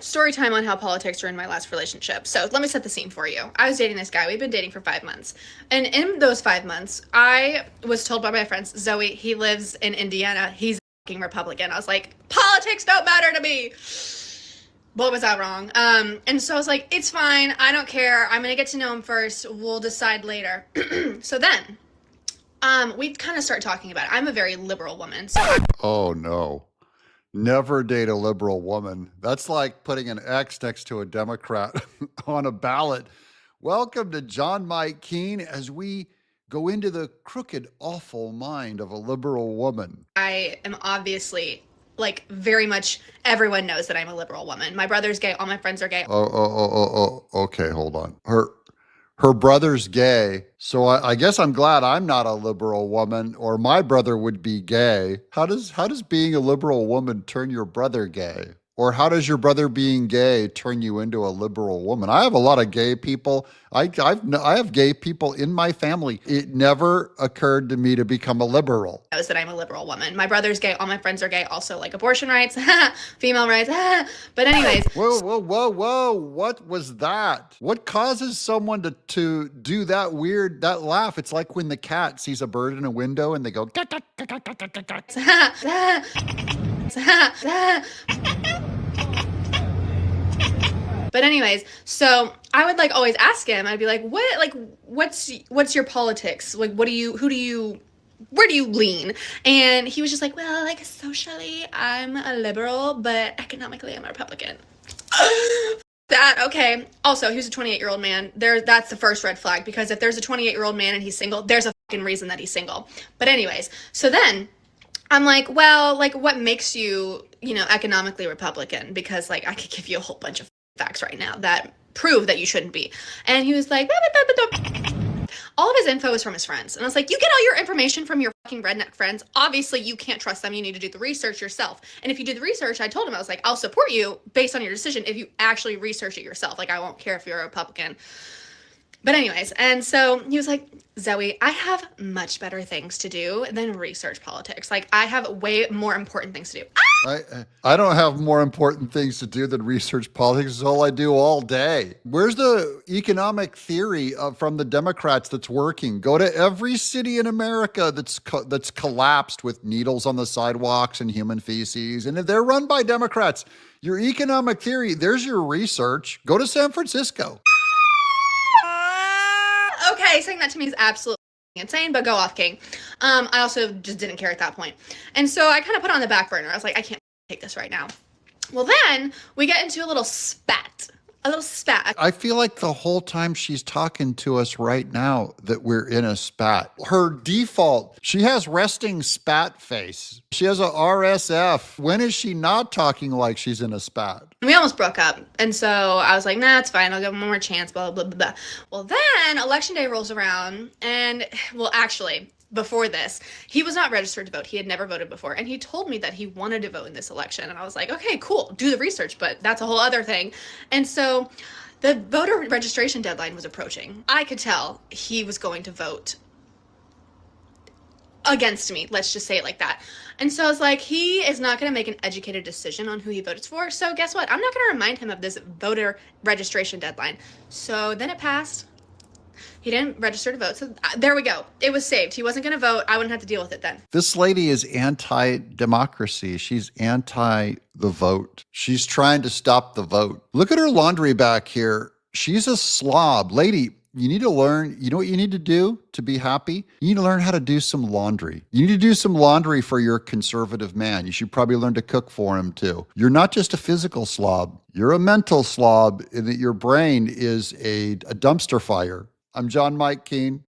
Story time on how politics ruined my last relationship. So let me set the scene for you. I was dating this guy. We've been dating for 5 months. And in those 5 months, I was told by my friends, Zoe, he lives in Indiana. He's a fucking Republican. I was like, politics don't matter to me. What was I wrong? And so I was like, it's fine. I don't care. I'm going to get to know him first. We'll decide later. So then, we kind of start talking about it. I'm a very liberal woman. So Oh no. Never date a liberal woman. That's like putting an X next to a Democrat on a ballot. Welcome to John Mike Keene as we go into the crooked, awful mind of a liberal woman. I am obviously, like, very much, everyone knows that I'm a liberal woman. My brother's gay. All my friends are gay. Okay, hold on. Her brother's gay, so I guess I'm glad I'm not a liberal woman, or my brother would be gay. How does being a liberal woman turn your brother gay? Or how does your brother being gay turn you into a liberal woman? I have a lot of gay people. I have gay people in my family. It never occurred to me to become a liberal. Knows that I'm a liberal woman. My brother's gay. All my friends are gay. Also, like, abortion rights, female rights. But anyways. Whoa. What was that? What causes someone to do that laugh? It's like when the cat sees a bird in a window and they go, "Gat, gat, gat, gat, gat, gat, gat." But anyways, so I would, like, always ask him. I'd be like, what's your politics? Like, where do you lean? And he was just like, well, like, socially, I'm a liberal, but economically, I'm a Republican. Okay. Also, he was a 28-year-old man. That's the first red flag, because if there's a 28-year-old man and he's single, there's a fucking reason that he's single. But anyways, so then I'm like, well, like, what makes you, economically Republican? Because, like, I could give you a whole bunch of facts right now that prove that you shouldn't be. And he was like, all of his info is from his friends. And I was like, you get all your information from your fucking redneck friends. Obviously, you can't trust them. You need to do the research yourself. And if you do the research, I told him, I was like, I'll support you based on your decision if you actually research it yourself. Like, I won't care if you're a Republican. But anyways, and so he was like, Zoe, I have much better things to do than research politics. Like, I have way more important things to do. I don't have more important things to do than research politics. It's all I do all day. Where's the economic theory from the Democrats that's working? Go to every city in America that's collapsed with needles on the sidewalks and human feces, and if they're run by Democrats, your economic theory, there's your research. Go to San Francisco. Okay, saying that to me is absolutely insane, but go off, King. I also just didn't care at that point. And so I kind of put it on the back burner. I was like, I can't take this right now. Well, then we get into a little spat. I feel like the whole time she's talking to us right now that we're in a spat. Her default, she has resting spat face. She has a RSF. When is she not talking like she's in a spat? We almost broke up. And so I was like, nah, it's fine. I'll give him one more chance, blah, blah, blah, blah. Well, then election day rolls around and, well, actually, before this, he was not registered to vote. He had never voted before. And he told me that he wanted to vote in this election. And I was like, okay, cool, do the research, but that's a whole other thing. And so the voter registration deadline was approaching. I could tell he was going to vote against me. Let's just say it like that. And so I was like, he is not going to make an educated decision on who he votes for. So guess what? I'm not going to remind him of this voter registration deadline. So then it passed. He didn't register to vote. So there we go. It was saved. He wasn't going to vote. I wouldn't have to deal with it then. This lady is anti-democracy. She's anti the vote. She's trying to stop the vote. Look at her laundry back here. She's a slob. Lady, you need to learn, you know what you need to do to be happy? You need to learn how to do some laundry. You need to do some laundry for your conservative man. You should probably learn to cook for him too. You're not just a physical slob. You're a mental slob in that your brain is a dumpster fire. I'm John Mike Keene.